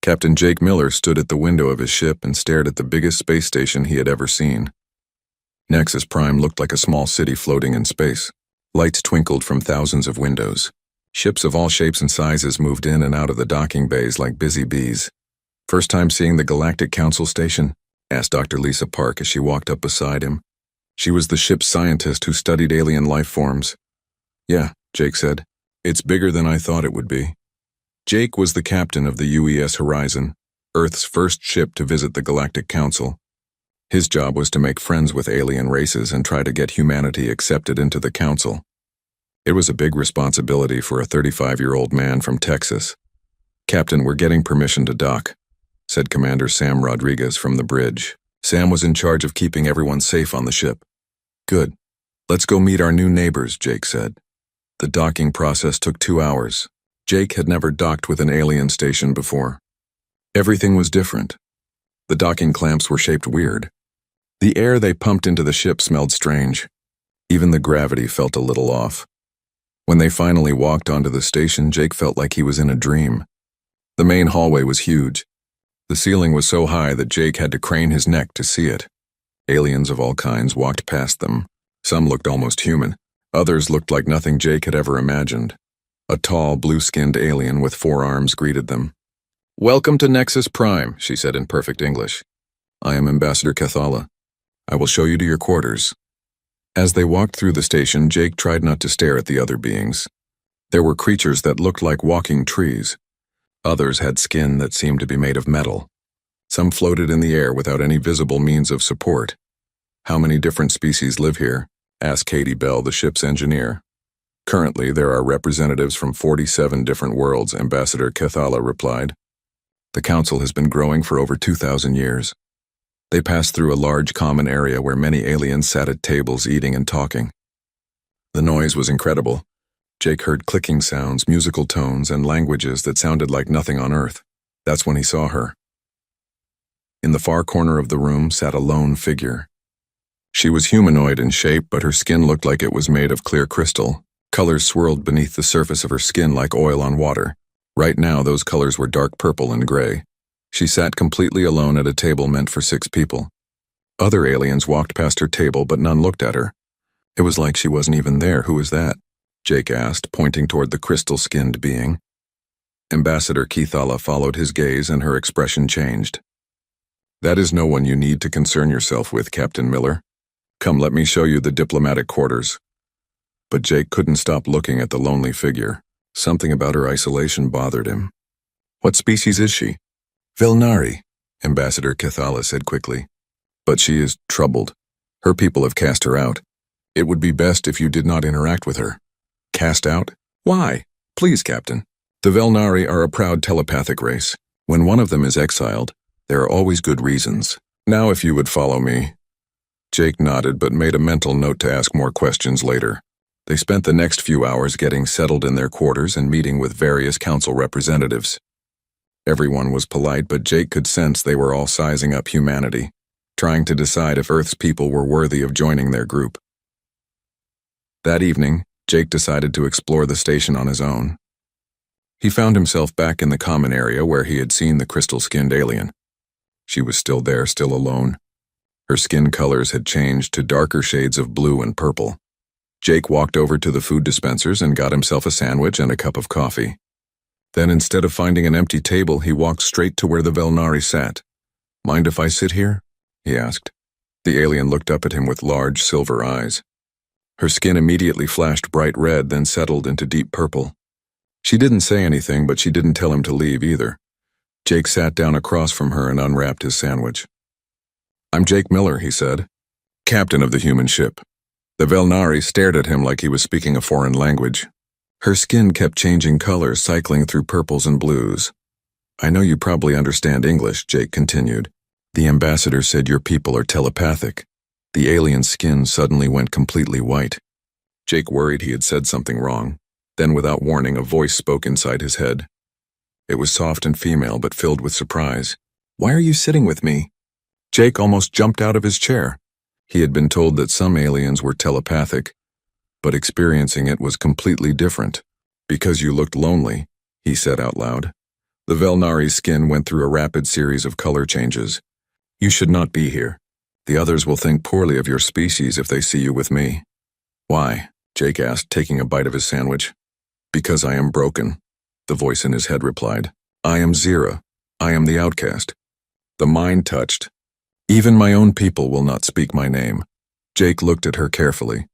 Captain Jake Miller stood at the window of his ship and stared at the biggest space station he had ever seen. Nexus Prime looked like a small city floating in space. Lights twinkled from thousands of windows. Ships of all shapes and sizes moved in and out of the docking bays like busy bees. "First time seeing the Galactic Council station?" asked Dr. Lisa Park as she walked up beside him. She was the ship's scientist who studied alien life forms. "Yeah," Jake said. "It's bigger than I thought it would be." Jake was the captain of the UES Horizon, Earth's first ship to visit the Galactic Council. His job was to make friends with alien races and try to get humanity accepted into the Council. It was a big responsibility for a 35-year-old man from Texas. "Captain, we're getting permission to dock," said Commander Sam Rodriguez from the bridge. Sam was in charge of keeping everyone safe on the ship. "Good. Let's go meet our new neighbors," Jake said. The docking process took 2 hours. Jake had never docked with an alien station before. Everything was different. The docking clamps were shaped weird. The air they pumped into the ship smelled strange. Even the gravity felt a little off. When they finally walked onto the station, Jake felt like he was in a dream. The main hallway was huge. The ceiling was so high that Jake had to crane his neck to see it. Aliens of all kinds walked past them. Some looked almost human. Others looked like nothing Jake had ever imagined. A tall, blue-skinned alien with 4 arms greeted them. "Welcome to Nexus Prime," she said in perfect English. "I am Ambassador Cathala. I will show you to your quarters." As they walked through the station, Jake tried not to stare at the other beings. There were creatures that looked like walking trees. Others had skin that seemed to be made of metal. Some floated in the air without any visible means of support. "How many different species live here?" asked Katie Bell, the ship's engineer. "Currently, there are representatives from 47 different worlds," Ambassador Cathala replied. "The Council has been growing for over 2,000 years. They passed through a large common area where many aliens sat at tables eating and talking. The noise was incredible. Jake heard clicking sounds, musical tones, and languages that sounded like nothing on Earth. That's when he saw her. In the far corner of the room sat a lone figure. She was humanoid in shape, but her skin looked like it was made of clear crystal. Colors swirled beneath the surface of her skin like oil on water. Right now, those colors were dark purple and gray. She sat completely alone at a table meant for 6 people. Other aliens walked past her table, but none looked at her. It was like she wasn't even there. "Who is that?" Jake asked, pointing toward the crystal-skinned being. Ambassador Cathala followed his gaze, and her expression changed. "That is no one you need to concern yourself with, Captain Miller. Come, let me show you the diplomatic quarters." But Jake couldn't stop looking at the lonely figure. Something about her isolation bothered him. "What species is she?" "Velnari," Ambassador Cathala said quickly. "But she is troubled. Her people have cast her out. It would be best if you did not interact with her." "Cast out? Why?" "Please, Captain. The Velnari are a proud telepathic race. When one of them is exiled, there are always good reasons. Now if you would follow me." Jake nodded but made a mental note to ask more questions later. They spent the next few hours getting settled in their quarters and meeting with various council representatives. Everyone was polite, but Jake could sense they were all sizing up humanity, trying to decide if Earth's people were worthy of joining their group. That evening, Jake decided to explore the station on his own. He found himself back in the common area where he had seen the crystal-skinned alien. She was still there, still alone. Her skin colors had changed to darker shades of blue and purple. Jake walked over to the food dispensers and got himself a sandwich and a cup of coffee. Then, instead of finding an empty table, he walked straight to where the Velnari sat. "Mind if I sit here?" he asked. The alien looked up at him with large silver eyes. Her skin immediately flashed bright red, then settled into deep purple. She didn't say anything, but she didn't tell him to leave either. Jake sat down across from her and unwrapped his sandwich. "I'm Jake Miller," he said, "captain of the human ship." The Velnari stared at him like he was speaking a foreign language. Her skin kept changing colors, cycling through purples and blues. "I know you probably understand English," Jake continued. "The ambassador said your people are telepathic." The alien's skin suddenly went completely white. Jake worried he had said something wrong. Then, without warning, a voice spoke inside his head. It was soft and female, but filled with surprise. "Why are you sitting with me?" Jake almost jumped out of his chair. He had been told that some aliens were telepathic, but experiencing it was completely different. "Because you looked lonely," he said out loud. The Velnari's skin went through a rapid series of color changes. You should not be here. The others will think poorly of your species if they see you with me. Why? Jake asked, taking a bite of his sandwich. Because I am broken, the voice in his head replied. I am Zira. I am the outcast. The mind touched. Even my own people will not speak my name. Jake looked at her carefully.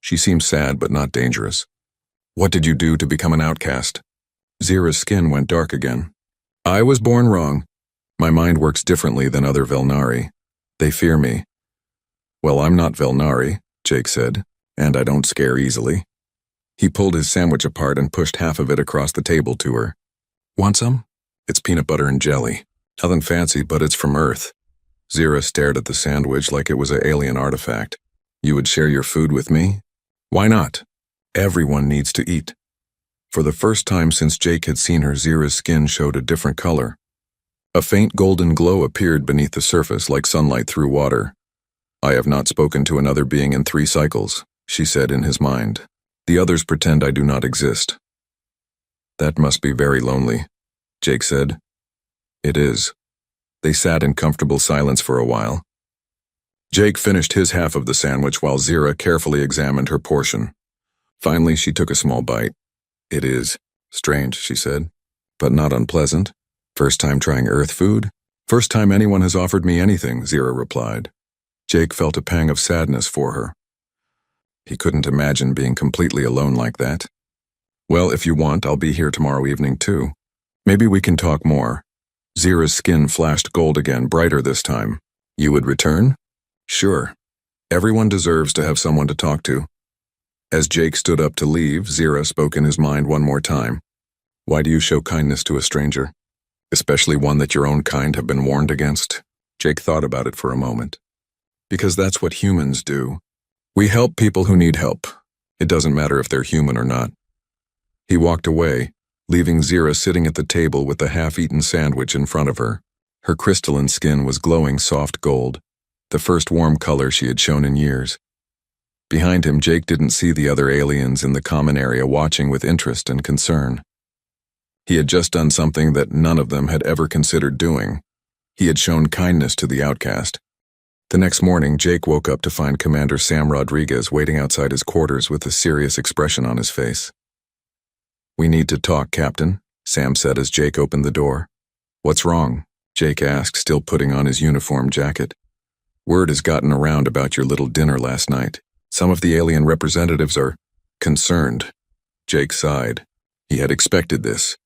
She seemed sad but not dangerous. What did you do to become an outcast? Zira's skin went dark again. I was born wrong. My mind works differently than other Velnari. They fear me. Well, I'm not Velnari, Jake said, and I don't scare easily. He pulled his sandwich apart and pushed half of it across the table to her. Want some? It's peanut butter and jelly. Nothing fancy, but it's from Earth. Zira stared at the sandwich like it was an alien artifact. You would share your food with me? Why not? Everyone needs to eat. For the first time since Jake had seen her, Zira's skin showed a different color. A faint golden glow appeared beneath the surface like sunlight through water. I have not spoken to another being in 3 cycles, she said in his mind. The others pretend I do not exist. That must be very lonely, Jake said. It is. They sat in comfortable silence for a while. Jake finished his half of the sandwich while Zira carefully examined her portion. Finally, she took a small bite. It is strange, she said, but not unpleasant. First time trying Earth food? First time anyone has offered me anything, Zira replied. Jake felt a pang of sadness for her. He couldn't imagine being completely alone like that. Well, if you want, I'll be here tomorrow evening too. Maybe we can talk more. Zira's skin flashed gold again, brighter this time. You would return? Sure. Everyone deserves to have someone to talk to. As Jake stood up to leave, Zira spoke in his mind one more time. Why do you show kindness to a stranger? Especially one that your own kind have been warned against? Jake thought about it for a moment. Because that's what humans do. We help people who need help. It doesn't matter if they're human or not. He walked away, leaving Zira sitting at the table with the half-eaten sandwich in front of her. Her crystalline skin was glowing soft gold, the first warm color she had shown in years. Behind him, Jake didn't see the other aliens in the common area watching with interest and concern. He had just done something that none of them had ever considered doing. He had shown kindness to the outcast. The next morning, Jake woke up to find Commander Sam Rodriguez waiting outside his quarters with a serious expression on his face. We need to talk, Captain, Sam said as Jake opened the door. What's wrong? Jake asked, still putting on his uniform jacket. Word has gotten around about your little dinner last night. Some of the alien representatives are concerned. Jake sighed. He had expected this.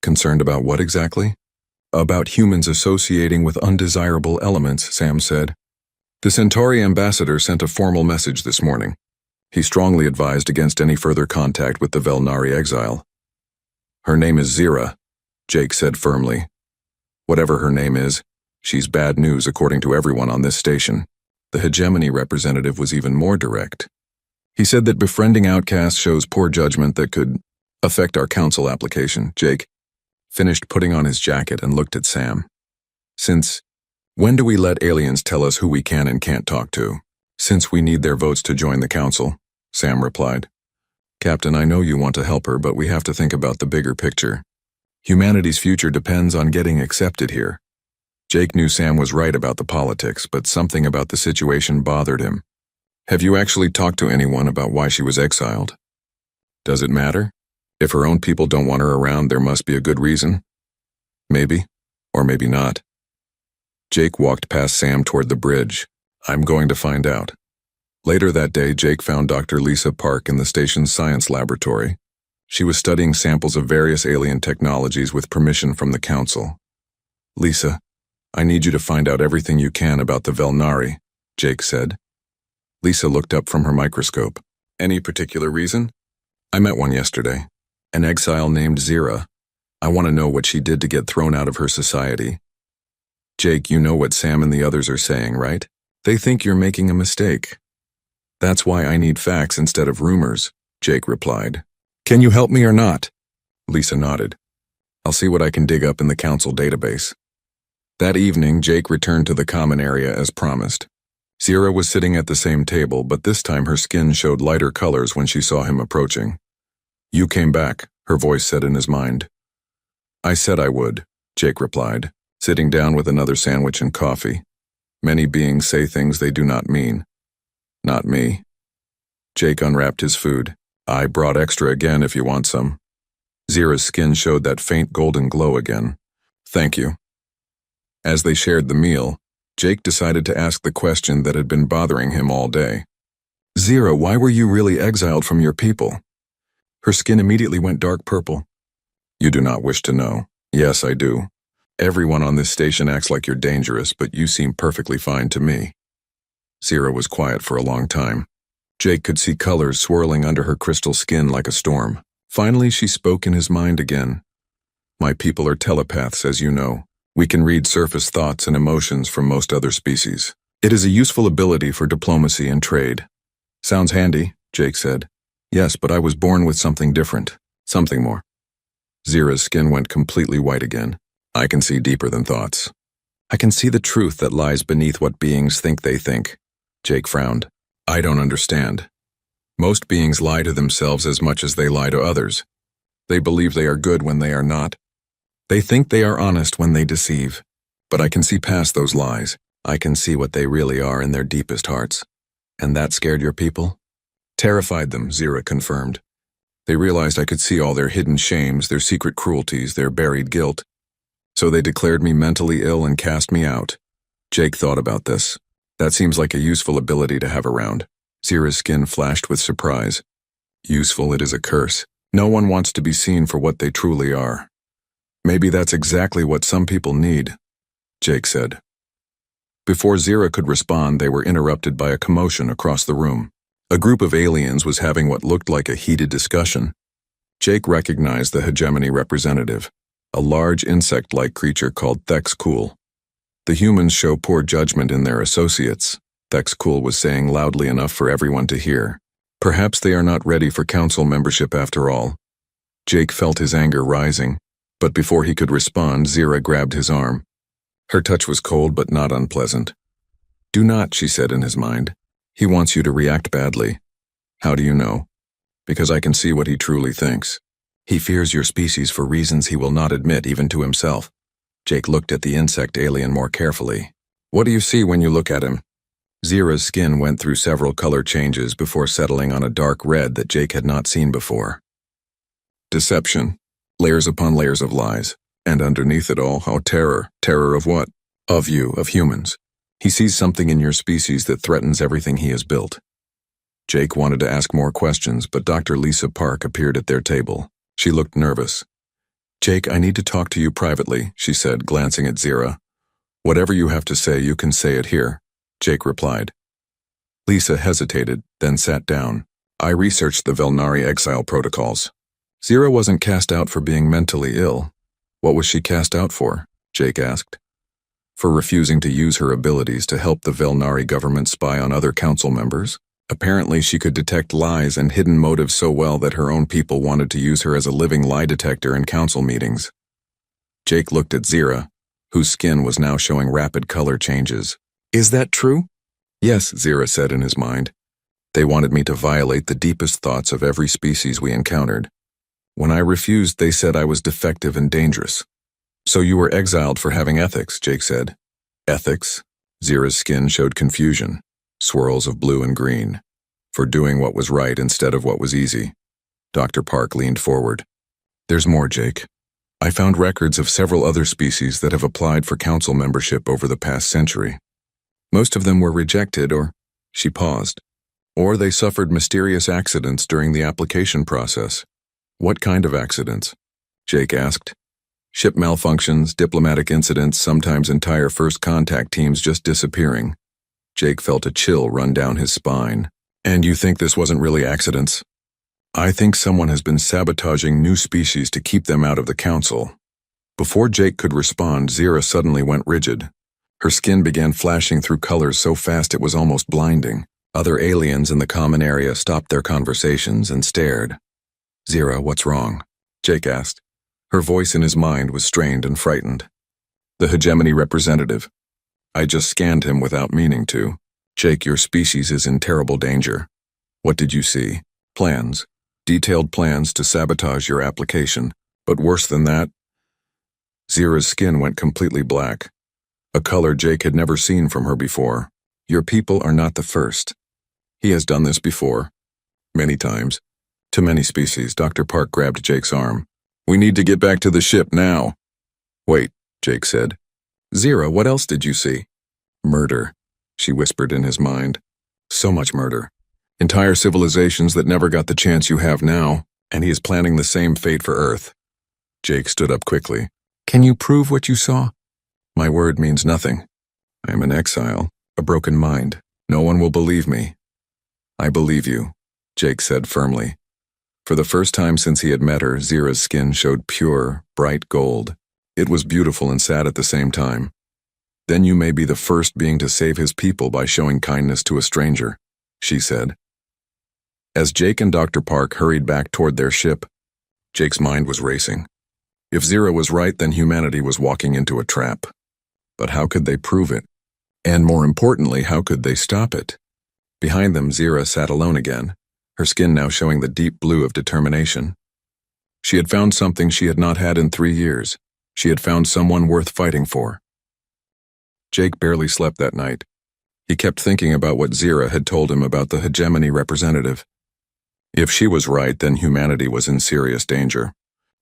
Concerned about what exactly? About humans associating with undesirable elements, Sam said. The Centauri ambassador sent a formal message this morning. He strongly advised against any further contact with the Velnari exile. Her name is Zira, Jake said firmly. Whatever her name is, she's bad news according to everyone on this station. The hegemony representative was even more direct. He said that befriending outcasts shows poor judgment that could affect our council application. Jake finished putting on his jacket and looked at Sam. Since when do we let aliens tell us who we can and can't talk to? Since we need their votes to join the council, Sam replied. Captain, I know you want to help her, but we have to think about the bigger picture. Humanity's future depends on getting accepted here. Jake knew Sam was right about the politics, but something about the situation bothered him. Have you actually talked to anyone about why she was exiled? Does it matter? If her own people don't want her around, there must be a good reason. Maybe, or maybe not. Jake walked past Sam toward the bridge. I'm going to find out. Later that day, Jake found Dr. Lisa Park in the station's science laboratory. She was studying samples of various alien technologies with permission from the council. Lisa, I need you to find out everything you can about the Velnari, Jake said. Lisa looked up from her microscope. Any particular reason? I met one yesterday. An exile named Zira. I want to know what she did to get thrown out of her society. Jake, you know what Sam and the others are saying, right? They think you're making a mistake. That's why I need facts instead of rumors, Jake replied. Can you help me or not? Lisa nodded. I'll see what I can dig up in the council database. That evening, Jake returned to the common area as promised. Zira was sitting at the same table, but this time her skin showed lighter colors when she saw him approaching. You came back, her voice said in his mind. I said I would, Jake replied, sitting down with another sandwich and coffee. Many beings say things they do not mean. Not me. Jake unwrapped his food. I brought extra again if you want some. Zira's skin showed that faint golden glow again. Thank you. As they shared the meal, Jake decided to ask the question that had been bothering him all day. Zira, why were you really exiled from your people? Her skin immediately went dark purple. You do not wish to know. Yes, I do. Everyone on this station acts like you're dangerous, but you seem perfectly fine to me. Zira was quiet for a long time. Jake could see colors swirling under her crystal skin like a storm. Finally, she spoke in his mind again. My people are telepaths, as you know. We can read surface thoughts and emotions from most other species. It is a useful ability for diplomacy and trade. Sounds handy, Jake said. Yes, but I was born with something different. Something more. Zira's skin went completely white again. I can see deeper than thoughts. I can see the truth that lies beneath what beings think they think. Jake frowned. I don't understand. Most beings lie to themselves as much as they lie to others. They believe they are good when they are not. They think they are honest when they deceive. But I can see past those lies. I can see what they really are in their deepest hearts. And that scared your people? Terrified them, Zira confirmed. They realized I could see all their hidden shames, their secret cruelties, their buried guilt. So they declared me mentally ill and cast me out. Jake thought about this. That seems like a useful ability to have around. Zira's skin flashed with surprise. Useful, it is a curse. No one wants to be seen for what they truly are. Maybe that's exactly what some people need, Jake said. Before Zira could respond, they were interrupted by a commotion across the room. A group of aliens was having what looked like a heated discussion. Jake recognized the hegemony representative, a large insect-like creature called Thexcool. The humans show poor judgment in their associates, Thexcool was saying loudly enough for everyone to hear. Perhaps they are not ready for council membership after all. Jake felt his anger rising, but before he could respond, Zira grabbed his arm. Her touch was cold but not unpleasant. Do not, she said in his mind. He wants you to react badly. How do you know? Because I can see what he truly thinks. He fears your species for reasons he will not admit even to himself. Jake looked at the insect alien more carefully. What do you see when you look at him? Zira's skin went through several color changes before settling on a dark red that Jake had not seen before. Deception. Layers upon layers of lies. And underneath it all, terror. Terror of what? Of you, of humans. He sees something in your species that threatens everything he has built. Jake wanted to ask more questions, but Dr. Lisa Park appeared at their table. She looked nervous. Jake, I need to talk to you privately, she said, glancing at Zira. Whatever you have to say, you can say it here, Jake replied. Lisa hesitated, then sat down. I researched the Velnari exile protocols. Zira wasn't cast out for being mentally ill. What was she cast out for? Jake asked. For refusing to use her abilities to help the Velnari government spy on other council members. Apparently she could detect lies and hidden motives so well that her own people wanted to use her as a living lie detector in council meetings. Jake looked at Zira, whose skin was now showing rapid color changes. Is that true? Yes, Zira said in his mind. They wanted me to violate the deepest thoughts of every species we encountered. When I refused, they said I was defective and dangerous. So you were exiled for having ethics, Jake said. Ethics? Zira's skin showed confusion, swirls of blue and green. For doing what was right instead of what was easy. Dr. Park leaned forward. There's more, Jake. I found records of several other species that have applied for council membership over the past century. Most of them were rejected she paused, or they suffered mysterious accidents during the application process. What kind of accidents? Jake asked. Ship malfunctions, diplomatic incidents, sometimes entire first contact teams just disappearing. Jake felt a chill run down his spine. And you think this wasn't really accidents? I think someone has been sabotaging new species to keep them out of the council. Before Jake could respond, Zira suddenly went rigid. Her skin began flashing through colors so fast it was almost blinding. Other aliens in the common area stopped their conversations and stared. Zira, what's wrong? Jake asked. Her voice in his mind was strained and frightened. The hegemony representative. I just scanned him without meaning to. Jake, your species is in terrible danger. What did you see? Plans. Detailed plans to sabotage your application. But worse than that, Zira's skin went completely black, a color Jake had never seen from her before. Your people are not the first. He has done this before. Many times. To many species. Dr. Park grabbed Jake's arm. We need to get back to the ship now. Wait, Jake said. Zira, what else did you see? Murder, she whispered in his mind. So much murder. Entire civilizations that never got the chance you have now, and he is planning the same fate for Earth. Jake stood up quickly. Can you prove what you saw? My word means nothing. I am an exile, a broken mind. No one will believe me. I believe you, Jake said firmly. For the first time since he had met her, Zira's skin showed pure, bright gold. It was beautiful and sad at the same time. Then you may be the first being to save his people by showing kindness to a stranger, she said. As Jake and Dr. Park hurried back toward their ship, Jake's mind was racing. If Zira was right, then humanity was walking into a trap. But how could they prove it? And more importantly, how could they stop it? Behind them, Zira sat alone again, her skin now showing the deep blue of determination. She had found something she had not had in 3 years. She had found someone worth fighting for. Jake barely slept that night. He kept thinking about what Zira had told him about the hegemony representative. If she was right, then humanity was in serious danger.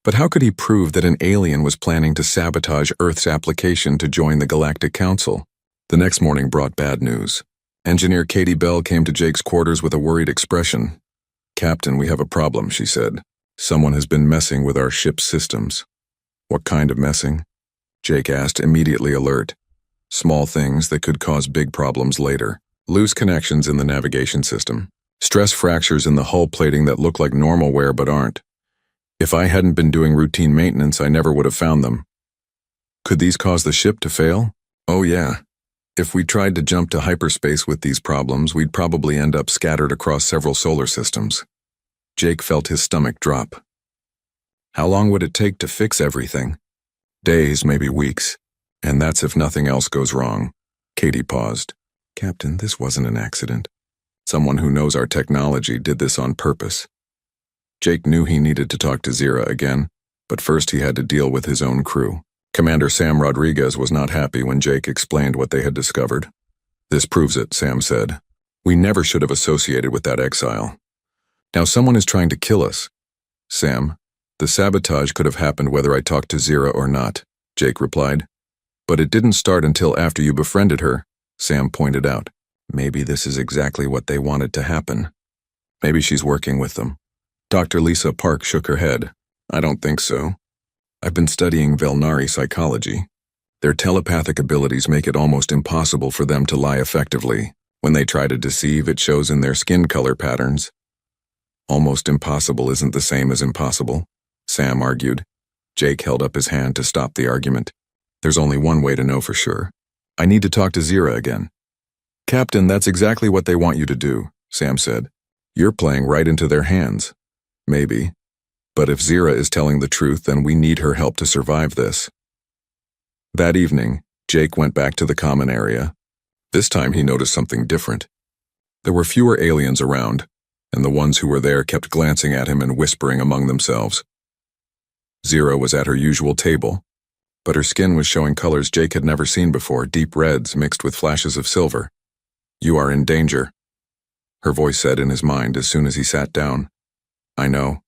But how could he prove that an alien was planning to sabotage Earth's application to join the Galactic Council? The next morning brought bad news. Engineer Katie Bell came to Jake's quarters with a worried expression. Captain, we have a problem, she said. Someone has been messing with our ship's systems. What kind of messing? Jake asked, immediately alert. Small things that could cause big problems later. Loose connections in the navigation system. Stress fractures in the hull plating that look like normal wear but aren't. If I hadn't been doing routine maintenance, I never would have found them. Could these cause the ship to fail? Oh yeah. If we tried to jump to hyperspace with these problems, we'd probably end up scattered across several solar systems. Jake felt his stomach drop. How long would it take to fix everything? Days, maybe weeks. And that's if nothing else goes wrong. Katie paused. Captain, this wasn't an accident. Someone who knows our technology did this on purpose. Jake knew he needed to talk to Zira again, but first he had to deal with his own crew. Commander Sam Rodriguez was not happy when Jake explained what they had discovered. This proves it, Sam said. We never should have associated with that exile. Now someone is trying to kill us. Sam, the sabotage could have happened whether I talked to Zira or not, Jake replied. But it didn't start until after you befriended her, Sam pointed out. Maybe this is exactly what they wanted to happen. Maybe she's working with them. Dr. Lisa Park shook her head. I don't think so. I've been studying Velnari psychology. Their telepathic abilities make it almost impossible for them to lie effectively. When they try to deceive, it shows in their skin color patterns. Almost impossible isn't the same as impossible, Sam argued. Jake held up his hand to stop the argument. There's only one way to know for sure. I need to talk to Zira again. Captain, that's exactly what they want you to do, Sam said. You're playing right into their hands. Maybe. But if Zira is telling the truth, then we need her help to survive this. That evening, Jake went back to the common area. This time he noticed something different. There were fewer aliens around, and the ones who were there kept glancing at him and whispering among themselves. Zira was at her usual table, but her skin was showing colors Jake had never seen before, deep reds mixed with flashes of silver. You are in danger, her voice said in his mind as soon as he sat down. I know.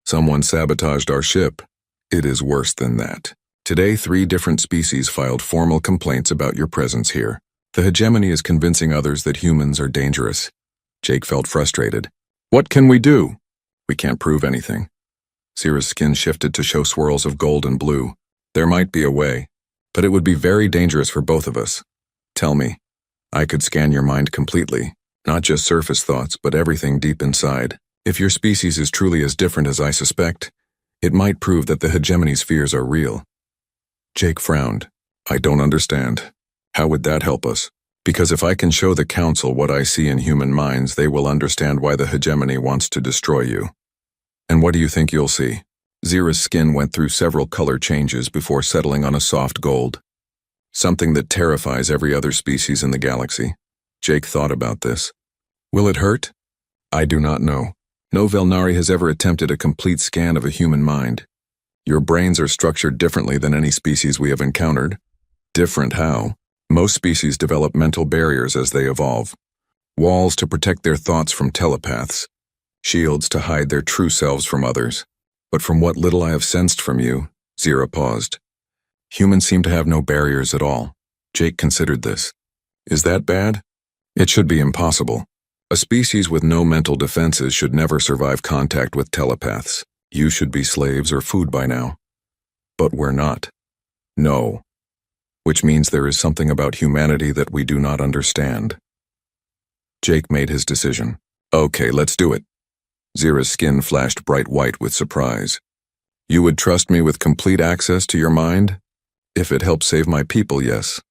Someone sabotaged our ship. It is worse than that. Today, 3 different species filed formal complaints about your presence here. The hegemony is convincing others that humans are dangerous. Jake felt frustrated. What can we do? We can't prove anything. Zira's skin shifted to show swirls of gold and blue. There might be a way, but it would be very dangerous for both of us. Tell me. I could scan your mind completely, not just surface thoughts, but everything deep inside. If your species is truly as different as I suspect, it might prove that the hegemony's fears are real. Jake frowned. I don't understand. How would that help us? Because if I can show the Council what I see in human minds, they will understand why the hegemony wants to destroy you. And what do you think you'll see? Zira's skin went through several color changes before settling on a soft gold. Something that terrifies every other species in the galaxy. Jake thought about this. Will it hurt? I do not know. No Velnari has ever attempted a complete scan of a human mind. Your brains are structured differently than any species we have encountered. Different how? Most species develop mental barriers as they evolve. Walls to protect their thoughts from telepaths. Shields to hide their true selves from others. But from what little I have sensed from you, Zira paused. Humans seem to have no barriers at all. Jake considered this. Is that bad? It should be impossible. A species with no mental defenses should never survive contact with telepaths. You should be slaves or food by now. But we're not. No. Which means there is something about humanity that we do not understand. Jake made his decision. Okay, let's do it. Zira's skin flashed bright white with surprise. You would trust me with complete access to your mind? If it helps save my people, yes.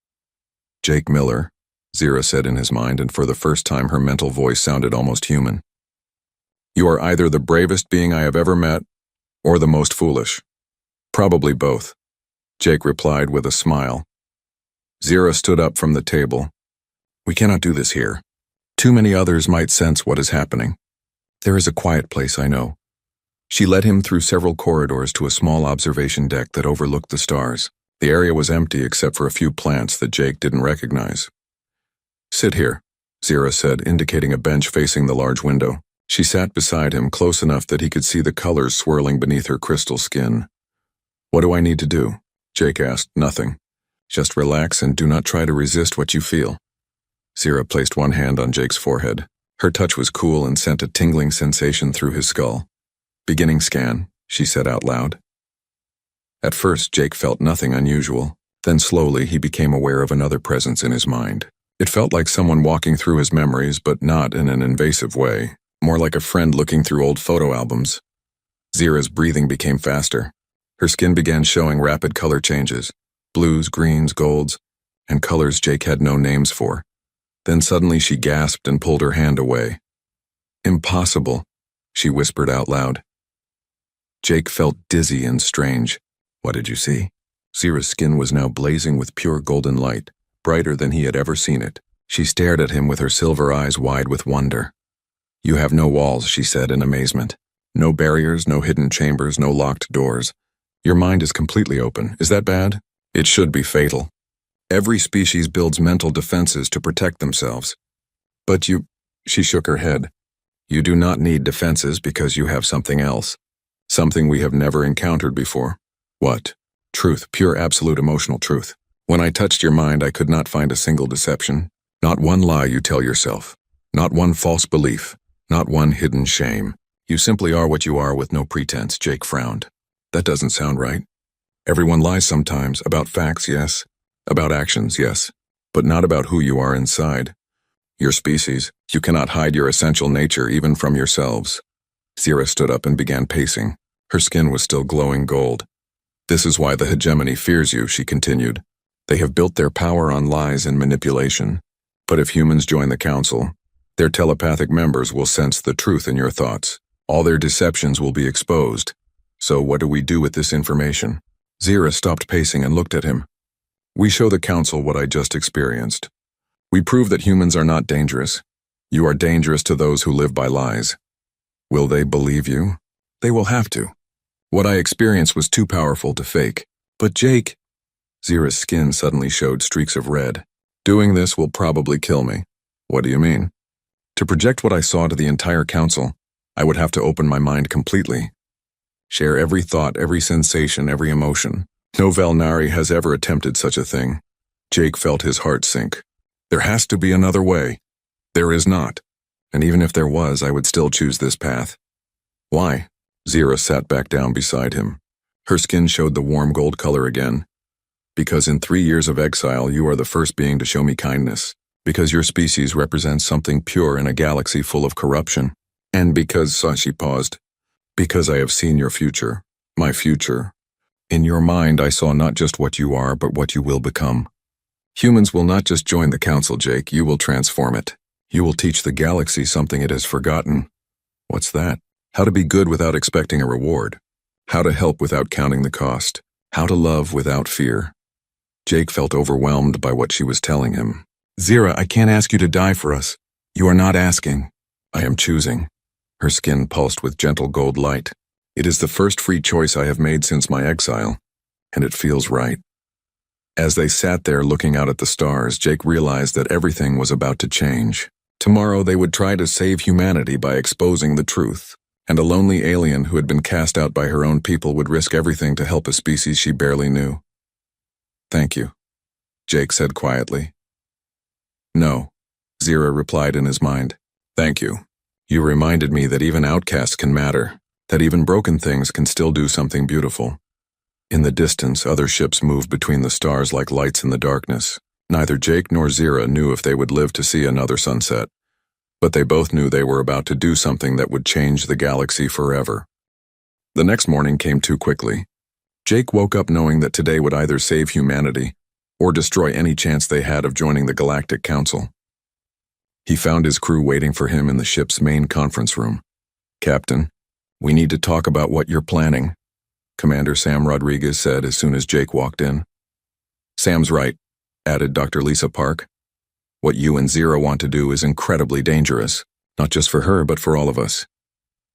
Jake Miller, Zira said in his mind, and for the first time her mental voice sounded almost human. You are either the bravest being I have ever met, or the most foolish. Probably both, Jake replied with a smile. Zira stood up from the table. We cannot do this here. Too many others might sense what is happening. There is a quiet place, I know. She led him through several corridors to a small observation deck that overlooked the stars. The area was empty except for a few plants that Jake didn't recognize. Sit here, Zira said, indicating a bench facing the large window. She sat beside him, close enough that he could see the colors swirling beneath her crystal skin. What do I need to do? Jake asked. Nothing. Just relax and do not try to resist what you feel. Zira placed one hand on Jake's forehead. Her touch was cool and sent a tingling sensation through his skull. Beginning scan, she said out loud. At first, Jake felt nothing unusual. Then slowly, he became aware of another presence in his mind. It felt like someone walking through his memories, but not in an invasive way. More like a friend looking through old photo albums. Zira's breathing became faster. Her skin began showing rapid color changes. Blues, greens, golds, and colors Jake had no names for. Then suddenly she gasped and pulled her hand away. Impossible, she whispered out loud. Jake felt dizzy and strange. What did you see? Zira's skin was now blazing with pure golden light, brighter than he had ever seen it. She stared at him with her silver eyes wide with wonder. You have no walls, she said in amazement. No barriers, no hidden chambers, no locked doors. Your mind is completely open. Is that bad? It should be fatal. Every species builds mental defenses to protect themselves. But you, she shook her head. You do not need defenses because you have something else. Something we have never encountered before. What? Truth, pure absolute emotional truth. When I touched your mind, I could not find a single deception. Not one lie you tell yourself. Not one false belief. Not one hidden shame. You simply are what you are with no pretense, Jake frowned. That doesn't sound right. Everyone lies sometimes, about facts, yes. About actions, yes. But not about who you are inside. Your species, you cannot hide your essential nature even from yourselves. Zira stood up and began pacing. Her skin was still glowing gold. This is why the hegemony fears you, she continued. They have built their power on lies and manipulation. But if humans join the council, their telepathic members will sense the truth in your thoughts. All their deceptions will be exposed. So what do we do with this information? Zira stopped pacing and looked at him. We show the council what I just experienced. We prove that humans are not dangerous. You are dangerous to those who live by lies. Will they believe you? They will have to. What I experienced was too powerful to fake. But Jake... Zira's skin suddenly showed streaks of red. Doing this will probably kill me. What do you mean? To project what I saw to the entire council, I would have to open my mind completely. Share every thought, every sensation, every emotion. No Valnari has ever attempted such a thing. Jake felt his heart sink. There has to be another way. There is not. And even if there was, I would still choose this path. Why? Zira sat back down beside him. Her skin showed the warm gold color again. Because in 3 years of exile, you are the first being to show me kindness. Because your species represents something pure in a galaxy full of corruption. And because, she paused, because I have seen your future, my future. In your mind, I saw not just what you are, but what you will become. Humans will not just join the council, Jake, you will transform it. You will teach the galaxy something it has forgotten. What's that? How to be good without expecting a reward. How to help without counting the cost. How to love without fear. Jake felt overwhelmed by what she was telling him. Zira, I can't ask you to die for us. You are not asking. I am choosing. Her skin pulsed with gentle gold light. It is the first free choice I have made since my exile, and it feels right. As they sat there looking out at the stars, Jake realized that everything was about to change. Tomorrow they would try to save humanity by exposing the truth, and a lonely alien who had been cast out by her own people would risk everything to help a species she barely knew. "Thank you," Jake said quietly. "No," Zira replied in his mind. "Thank you. You reminded me that even outcasts can matter, that even broken things can still do something beautiful." In the distance, other ships moved between the stars like lights in the darkness. Neither Jake nor Zira knew if they would live to see another sunset, but they both knew they were about to do something that would change the galaxy forever. The next morning came too quickly. Jake woke up knowing that today would either save humanity or destroy any chance they had of joining the Galactic Council. He found his crew waiting for him in the ship's main conference room. "Captain, we need to talk about what you're planning," Commander Sam Rodriguez said as soon as Jake walked in. "Sam's right," added Dr. Lisa Park. "What you and Zira want to do is incredibly dangerous, not just for her but for all of us."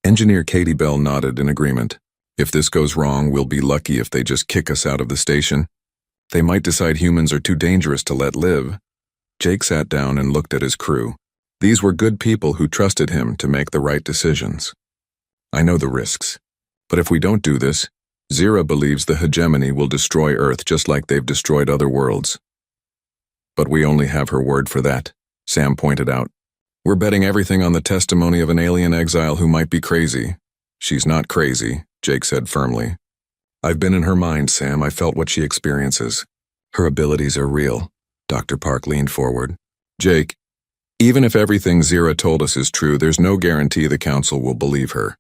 Engineer Katie Bell nodded in agreement. "If this goes wrong, we'll be lucky if they just kick us out of the station. They might decide humans are too dangerous to let live." Jake sat down and looked at his crew. These were good people who trusted him to make the right decisions. "I know the risks, but if we don't do this, Zira believes the hegemony will destroy Earth just like they've destroyed other worlds." "But we only have her word for that," Sam pointed out. "We're betting everything on the testimony of an alien exile who might be crazy." "She's not crazy," Jake said firmly. "I've been in her mind, Sam. I felt what she experiences. Her abilities are real." Dr. Park leaned forward. "Jake, even if everything Zira told us is true, there's no guarantee the Council will believe her.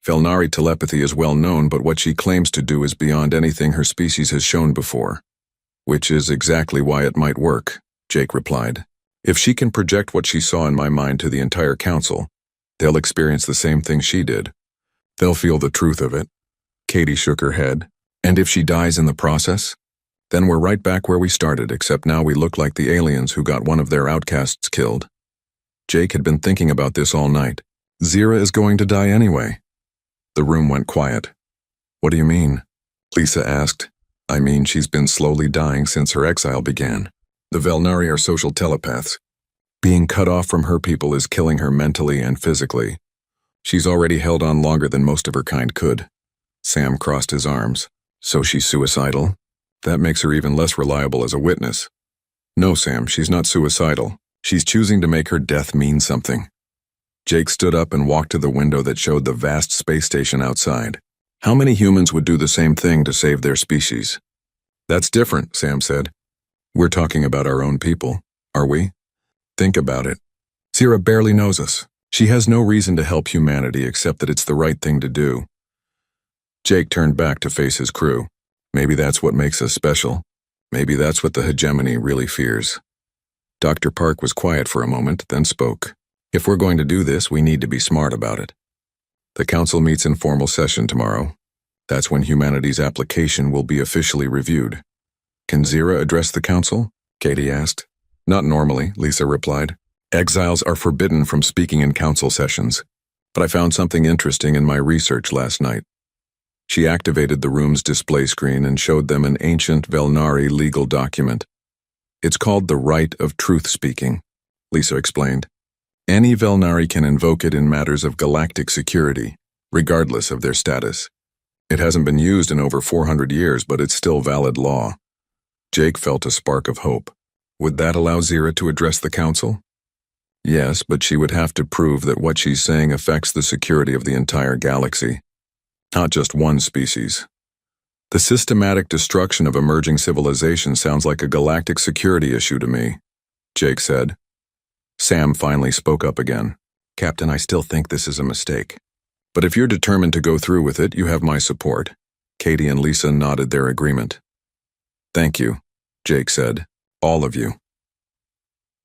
Velnari telepathy is well known, but what she claims to do is beyond anything her species has shown before." "Which is exactly why it might work," Jake replied. "If she can project what she saw in my mind to the entire Council, they'll experience the same thing she did. They'll feel the truth of it." Katie shook her head. "And if she dies in the process? Then we're right back where we started, except now we look like the aliens who got one of their outcasts killed." Jake had been thinking about this all night. "Zira is going to die anyway." The room went quiet. "What do you mean?" Lisa asked. "I mean, she's been slowly dying since her exile began. The Velnari are social telepaths. Being cut off from her people is killing her mentally and physically. She's already held on longer than most of her kind could." Sam crossed his arms. "So she's suicidal? That makes her even less reliable as a witness." "No, Sam, she's not suicidal. She's choosing to make her death mean something." Jake stood up and walked to the window that showed the vast space station outside. "How many humans would do the same thing to save their species?" "That's different," Sam said. "We're talking about our own people, are we? Think about it. Zira barely knows us. She has no reason to help humanity except that it's the right thing to do." Jake turned back to face his crew. "Maybe that's what makes us special. Maybe that's what the hegemony really fears." Dr. Park was quiet for a moment, then spoke. "If we're going to do this, we need to be smart about it. The Council meets in formal session tomorrow. That's when humanity's application will be officially reviewed." "Can Zira address the Council?" Katie asked. "Not normally," Lisa replied. "Exiles are forbidden from speaking in Council sessions. But I found something interesting in my research last night." She activated the room's display screen and showed them an ancient Velnari legal document. "It's called the Right of Truth Speaking," Lisa explained. "Any Velnari can invoke it in matters of galactic security, regardless of their status. It hasn't been used in over 400 years, but it's still valid law." Jake felt a spark of hope. Would that allow Zira to address the Council? Yes, but she would have to prove that what she's saying affects the security of the entire galaxy, not just one species. The systematic destruction of emerging civilization sounds like a galactic security issue to me, Jake said. Sam finally spoke up again. "Captain, I still think this is a mistake. But if you're determined to go through with it, you have my support." Katie and Lisa nodded their agreement. "Thank you," Jake said. "All of you."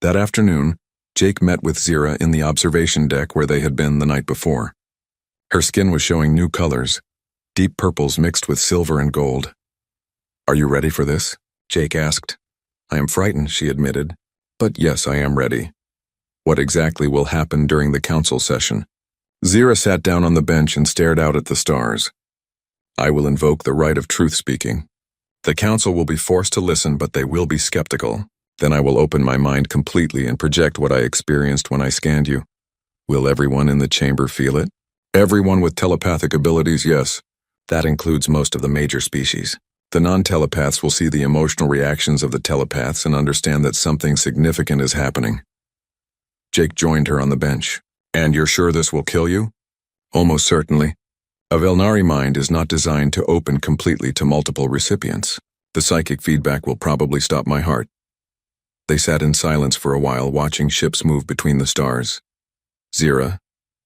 That afternoon, Jake met with Zira in the observation deck where they had been the night before. Her skin was showing new colors, deep purples mixed with silver and gold. "Are you ready for this?" Jake asked. "I am frightened," she admitted. "But yes, I am ready." "What exactly will happen during the council session?" Zira sat down on the bench and stared out at the stars. I will invoke the right of truth-speaking. The council will be forced to listen, but they will be skeptical. Then I will open my mind completely and project what I experienced when I scanned you. Will everyone in the chamber feel it? Everyone with telepathic abilities, yes. That includes most of the major species. The non-telepaths will see the emotional reactions of the telepaths and understand that something significant is happening. Jake joined her on the bench. And you're sure this will kill you? Almost certainly. A Velnari mind is not designed to open completely to multiple recipients. The psychic feedback will probably stop my heart. They sat in silence for a while, watching ships move between the stars. Zira,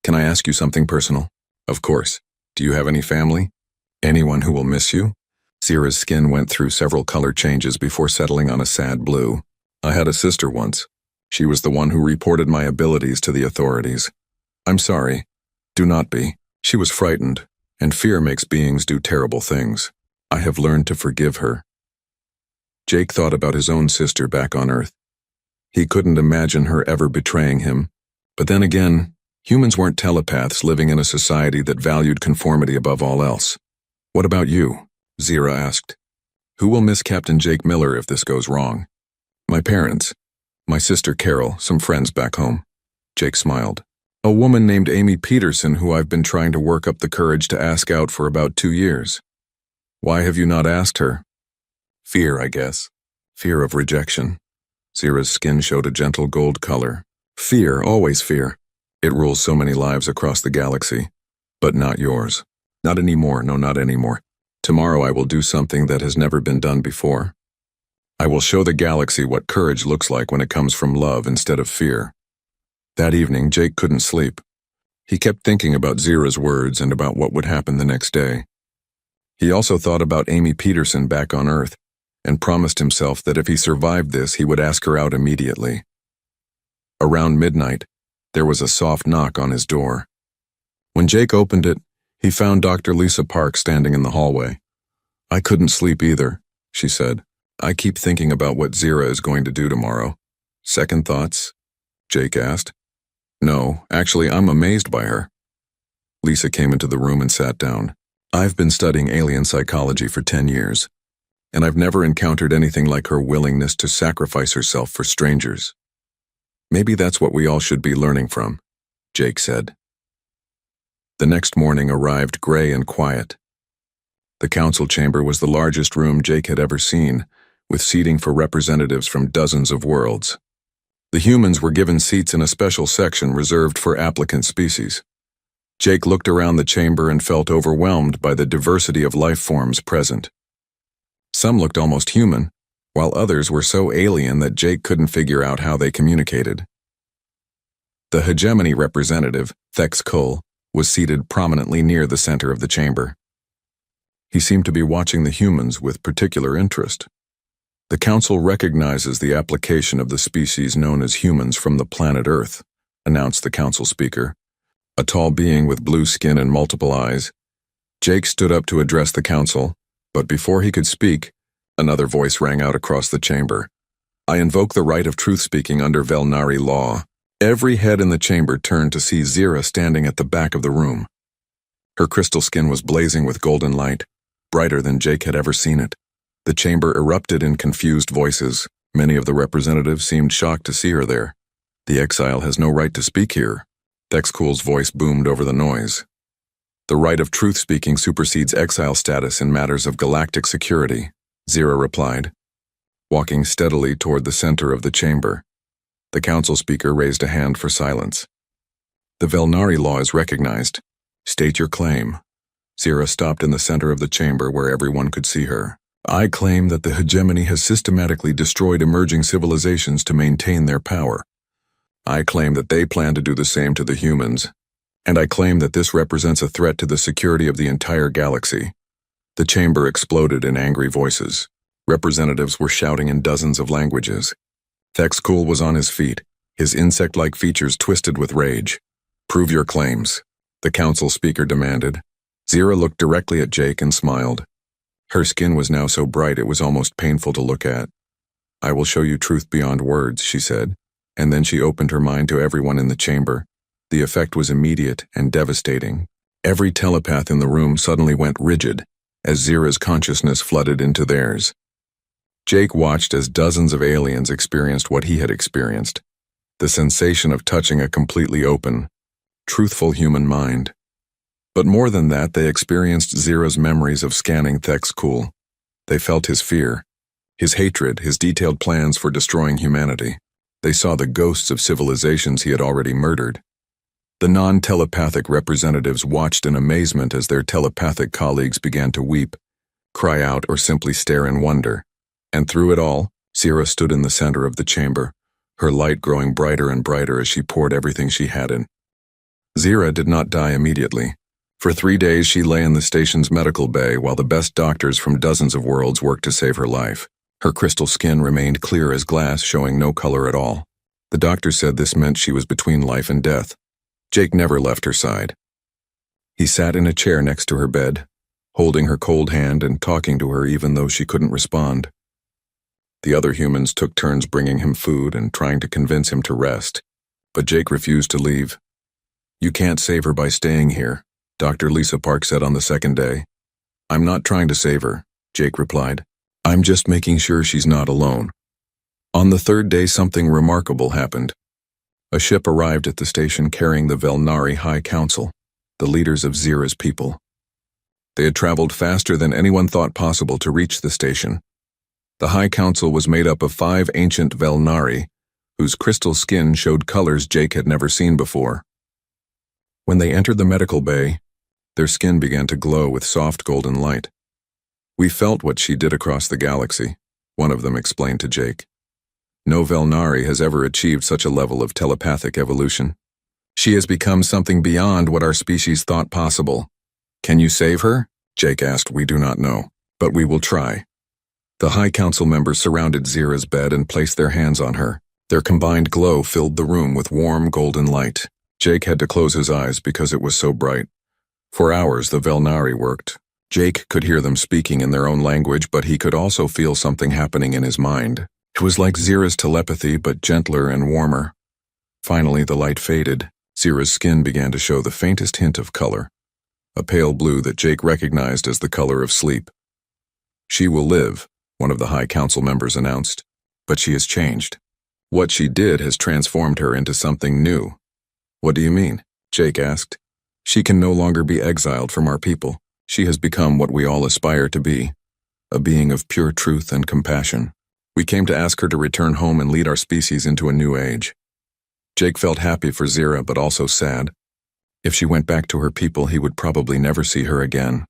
can I ask you something personal? Of course. Do you have any family? Anyone who will miss you? Zira's skin went through several color changes before settling on a sad blue. I had a sister once. She was the one who reported my abilities to the authorities. I'm sorry. Do not be. She was frightened, and fear makes beings do terrible things. I have learned to forgive her. Jake thought about his own sister back on Earth. He couldn't imagine her ever betraying him. But then again, humans weren't telepaths living in a society that valued conformity above all else. What about you? Zira asked. Who will miss Captain Jake Miller if this goes wrong? My parents. My sister Carol, some friends back home. Jake smiled. A woman named Amy Peterson who I've been trying to work up the courage to ask out for about 2 years. Why have you not asked her? Fear, I guess. Fear of rejection. Zira's skin showed a gentle gold color. Fear, always fear. It rules so many lives across the galaxy. But not yours. Not anymore, no, not anymore. Tomorrow I will do something that has never been done before. I will show the galaxy what courage looks like when it comes from love instead of fear. That evening, Jake couldn't sleep. He kept thinking about Zira's words and about what would happen the next day. He also thought about Amy Peterson back on Earth, and promised himself that if he survived this, he would ask her out immediately. Around midnight, there was a soft knock on his door. When Jake opened it, he found Dr. Lisa Park standing in the hallway. I couldn't sleep either, she said. I keep thinking about what Zira is going to do tomorrow. Second thoughts? Jake asked. No, actually, I'm amazed by her. Lisa came into the room and sat down. I've been studying alien psychology for 10 years, and I've never encountered anything like her willingness to sacrifice herself for strangers. Maybe that's what we all should be learning from, Jake said. The next morning arrived gray and quiet. The council chamber was the largest room Jake had ever seen, with seating for representatives from dozens of worlds. The humans were given seats in a special section reserved for applicant species. Jake looked around the chamber and felt overwhelmed by the diversity of life forms present. Some looked almost human, while others were so alien that Jake couldn't figure out how they communicated. The hegemony representative, Thex Kull, was seated prominently near the center of the chamber. He seemed to be watching the humans with particular interest. The council recognizes the application of the species known as humans from the planet Earth, announced the council speaker, a tall being with blue skin and multiple eyes. Jake stood up to address the council, but before he could speak, another voice rang out across the chamber. I invoke the right of truth-speaking under Velnari law. Every head in the chamber turned to see Zira standing at the back of the room. Her crystal skin was blazing with golden light, brighter than Jake had ever seen it. The chamber erupted in confused voices. Many of the representatives seemed shocked to see her there. The exile has no right to speak here. Thex Kull's voice boomed over the noise. The right of truth-speaking supersedes exile status in matters of galactic security, Zira replied, walking steadily toward the center of the chamber. The council speaker raised a hand for silence. The Velnari law is recognized. State your claim. Zira stopped in the center of the chamber where everyone could see her. I claim that the hegemony has systematically destroyed emerging civilizations to maintain their power. I claim that they plan to do the same to the humans, and I claim that this represents a threat to the security of the entire galaxy. The chamber exploded in angry voices. Representatives were shouting in dozens of languages. Thex Kull was on his feet, his insect-like features twisted with rage. Prove your claims, the council speaker demanded. Zira looked directly at Jake and smiled. Her skin was now so bright it was almost painful to look at. I will show you truth beyond words, she said, and then she opened her mind to everyone in the chamber. The effect was immediate and devastating. Every telepath in the room suddenly went rigid. as Zira's consciousness flooded into theirs. Jake watched as dozens of aliens experienced what he had experienced, the sensation of touching a completely open, truthful human mind. But more than that, they experienced Zira's memories of scanning Thek's Cool. They felt his fear, his hatred, his detailed plans for destroying humanity. They saw the ghosts of civilizations he had already murdered. The non-telepathic representatives watched in amazement as their telepathic colleagues began to weep, cry out, or simply stare in wonder. And through it all, Zira stood in the center of the chamber, her light growing brighter and brighter as she poured everything she had in. Zira did not die immediately. For 3 days she lay in the station's medical bay while the best doctors from dozens of worlds worked to save her life. Her crystal skin remained clear as glass, showing no color at all. The doctor said this meant she was between life and death. Jake never left her side. He sat in a chair next to her bed, holding her cold hand and talking to her even though she couldn't respond. The other humans took turns bringing him food and trying to convince him to rest, but Jake refused to leave. "You can't save her by staying here," Dr. Lisa Park said on the second day. "I'm not trying to save her," Jake replied. "I'm just making sure she's not alone." On the third day, something remarkable happened. A ship arrived at the station carrying the Velnari High Council, the leaders of Zira's people. They had traveled faster than anyone thought possible to reach the station. The High Council was made up of 5 ancient Velnari, whose crystal skin showed colors Jake had never seen before. When they entered the medical bay, their skin began to glow with soft golden light. "We felt what she did across the galaxy," one of them explained to Jake. "No Velnari has ever achieved such a level of telepathic evolution. She has become something beyond what our species thought possible." "Can you save her?" Jake asked. "We do not know, but we will try." The High Council members surrounded Zira's bed and placed their hands on her. Their combined glow filled the room with warm golden light. Jake had to close his eyes because it was so bright. For hours the Velnari worked. Jake could hear them speaking in their own language, but he could also feel something happening in his mind. It was like Zira's telepathy, but gentler and warmer. Finally, the light faded. Zira's skin began to show the faintest hint of color, a pale blue that Jake recognized as the color of sleep. "She will live," one of the High Council members announced, "but she has changed. What she did has transformed her into something new." "What do you mean?" Jake asked. "She can no longer be exiled from our people. She has become what we all aspire to be, a being of pure truth and compassion. We came to ask her to return home and lead our species into a new age." Jake felt happy for Zira, but also sad. If she went back to her people, he would probably never see her again.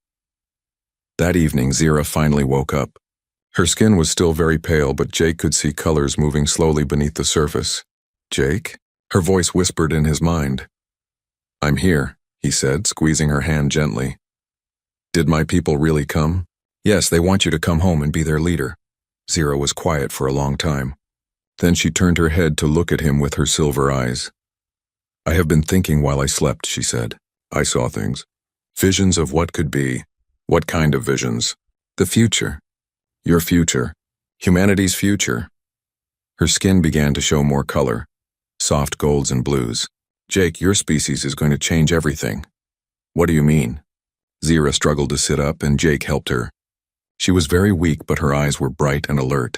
That evening, Zira finally woke up. Her skin was still very pale, but Jake could see colors moving slowly beneath the surface. "Jake?" Her voice whispered in his mind. "I'm here," he said, squeezing her hand gently. "Did my people really come?" "Yes, they want you to come home and be their leader." Zira was quiet for a long time. Then she turned her head to look at him with her silver eyes. "I have been thinking while I slept," she said. "I saw things. Visions of what could be." "What kind of visions?" "The future. Your future. Humanity's future." Her skin began to show more color, soft golds and blues. "Jake, your species is going to change everything." "What do you mean?" Zira struggled to sit up, and Jake helped her. She was very weak, but her eyes were bright and alert.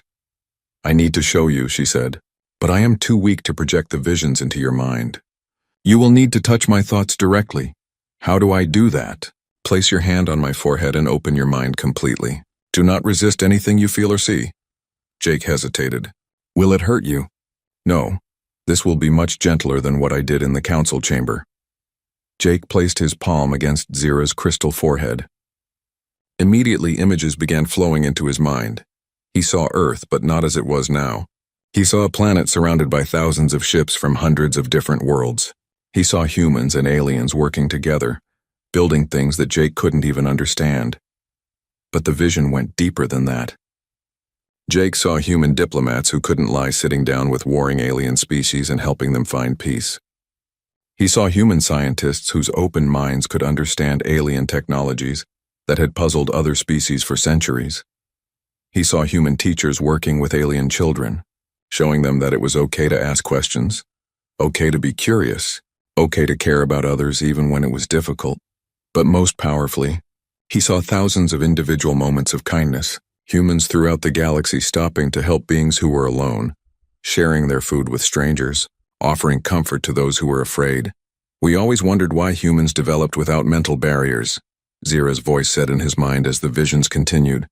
"I need to show you," she said, "but I am too weak to project the visions into your mind. You will need to touch my thoughts directly." "How do I do that?" "Place your hand on my forehead and open your mind completely. Do not resist anything you feel or see." Jake hesitated. "Will it hurt you?" "No. This will be much gentler than what I did in the council chamber." Jake placed his palm against Zira's crystal forehead. Immediately, images began flowing into his mind. He saw Earth, but not as it was now. He saw a planet surrounded by thousands of ships from hundreds of different worlds. He saw humans and aliens working together, building things that Jake couldn't even understand. But the vision went deeper than that. Jake saw human diplomats who couldn't lie sitting down with warring alien species and helping them find peace. He saw human scientists whose open minds could understand alien technologies that had puzzled other species for centuries. He saw human teachers working with alien children, showing them that it was okay to ask questions, okay to be curious, okay to care about others even when it was difficult. But most powerfully, He saw thousands of individual moments of kindness, humans throughout the galaxy stopping to help beings who were alone, sharing their food with strangers, offering comfort to those who were afraid. We always wondered why humans developed without mental barriers, Zira's voice said in his mind as the visions continued.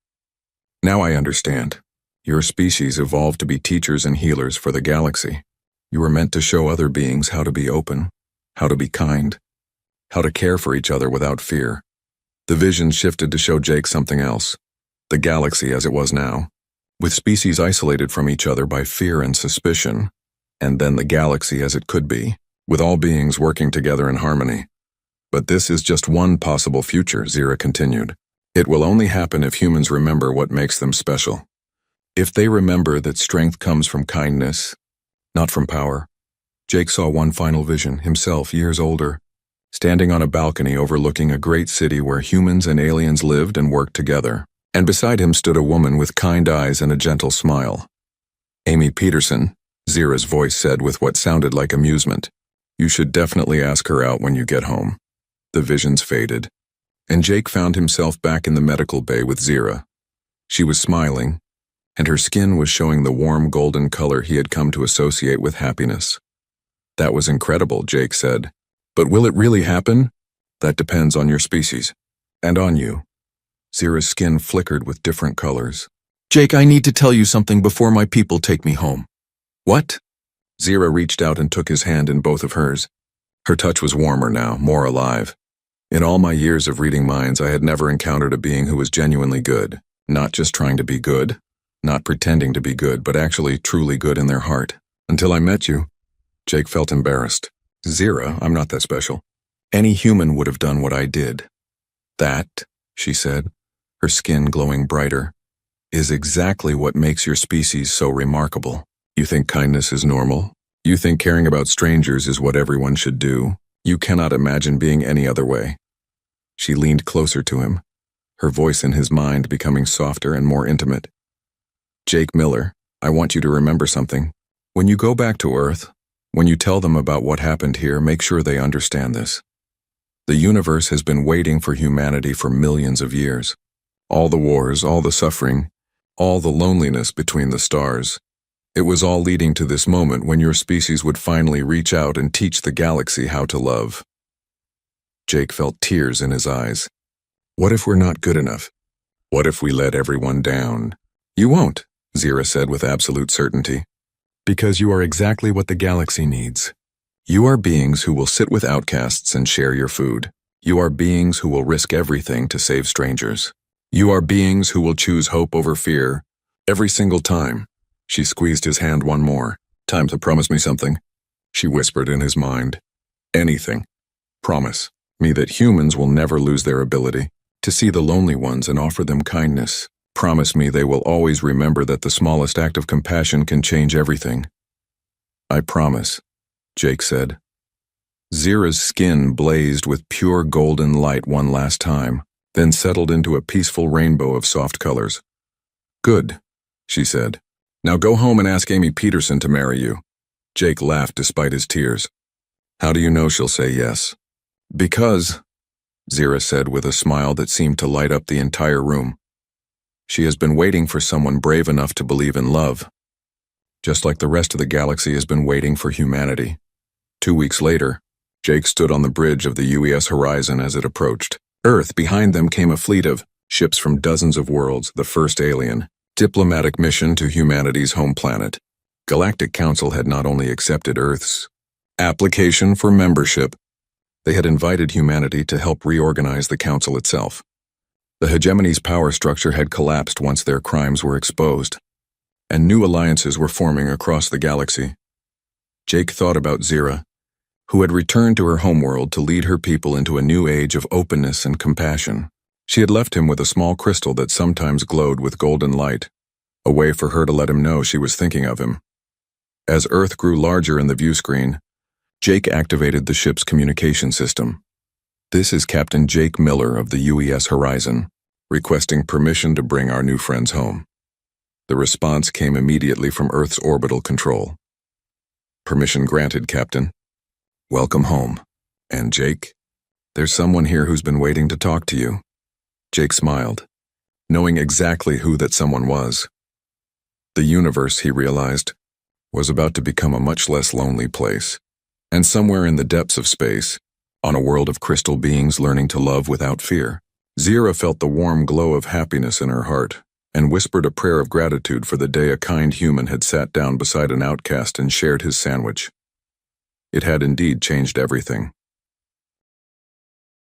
Now I understand. Your species evolved to be teachers and healers for the galaxy. You were meant to show other beings how to be open, how to be kind, how to care for each other without fear. The vision shifted to show Jake something else. The galaxy as it was now, with species isolated from each other by fear and suspicion, and then the galaxy as it could be, with all beings working together in harmony. But this is just one possible future, Zira continued. It will only happen if humans remember what makes them special. If they remember that strength comes from kindness, not from power. Jake saw one final vision, himself years older, standing on a balcony overlooking a great city where humans and aliens lived and worked together. And beside him stood a woman with kind eyes and a gentle smile. Amy Peterson, Zira's voice said with what sounded like amusement. You should definitely ask her out when you get home. The visions faded, and Jake found himself back in the medical bay with Zira. She was smiling, and her skin was showing the warm golden color he had come to associate with happiness. That was incredible, Jake said. But will it really happen? That depends on your species, and on you. Zira's skin flickered with different colors. Jake, I need to tell you something before my people take me home. What? Zira reached out and took his hand in both of hers. Her touch was warmer now, more alive. In all my years of reading minds, I had never encountered a being who was genuinely good, not just trying to be good, not pretending to be good, but actually truly good in their heart. Until I met you. Jake felt embarrassed. Zira, I'm not that special. Any human would have done what I did. That, she said, her skin glowing brighter, is exactly what makes your species so remarkable. You think kindness is normal? You think caring about strangers is what everyone should do? You cannot imagine being any other way. She leaned closer to him, her voice in his mind becoming softer and more intimate. Jake Miller, I want you to remember something. When you go back to Earth, when you tell them about what happened here, make sure they understand this. The universe has been waiting for humanity for millions of years. All the wars, all the suffering, all the loneliness between the stars. It was all leading to this moment when your species would finally reach out and teach the galaxy how to love. Jake felt tears in his eyes. What if we're not good enough? What if we let everyone down? You won't, Zira said with absolute certainty. Because you are exactly what the galaxy needs. You are beings who will sit with outcasts and share your food. You are beings who will risk everything to save strangers. You are beings who will choose hope over fear every single time. She squeezed his hand one more. Time to promise me something, she whispered in his mind. Anything. Promise me that humans will never lose their ability to see the lonely ones and offer them kindness. Promise me they will always remember that the smallest act of compassion can change everything. I promise, Jake said. Zira's skin blazed with pure golden light one last time, then settled into a peaceful rainbow of soft colors. Good, she said. Now go home and ask Amy Peterson to marry you. Jake laughed despite his tears. How do you know she'll say yes? Because, Zira said with a smile that seemed to light up the entire room. She has been waiting for someone brave enough to believe in love. Just like the rest of the galaxy has been waiting for humanity. 2 weeks later, Jake stood on the bridge of the UES horizon as it approached. Earth, behind them came a fleet of ships from dozens of worlds, the first alien, diplomatic mission to humanity's home planet. Galactic Council had not only accepted Earth's application for membership, they had invited humanity to help reorganize the Council itself. The hegemony's power structure had collapsed once their crimes were exposed, and new alliances were forming across the galaxy. Jake thought about Zira, who had returned to her homeworld to lead her people into a new age of openness and compassion. She had left him with a small crystal that sometimes glowed with golden light, a way for her to let him know she was thinking of him. As Earth grew larger in the view screen, Jake activated the ship's communication system. This is Captain Jake Miller of the UES Horizon, requesting permission to bring our new friends home. The response came immediately from Earth's orbital control. Permission granted, Captain. Welcome home. And Jake, there's someone here who's been waiting to talk to you. Jake smiled, knowing exactly who that someone was. The universe, he realized, was about to become a much less lonely place. And somewhere in the depths of space, on a world of crystal beings learning to love without fear, Zira felt the warm glow of happiness in her heart and whispered a prayer of gratitude for the day a kind human had sat down beside an outcast and shared his sandwich. It had indeed changed everything.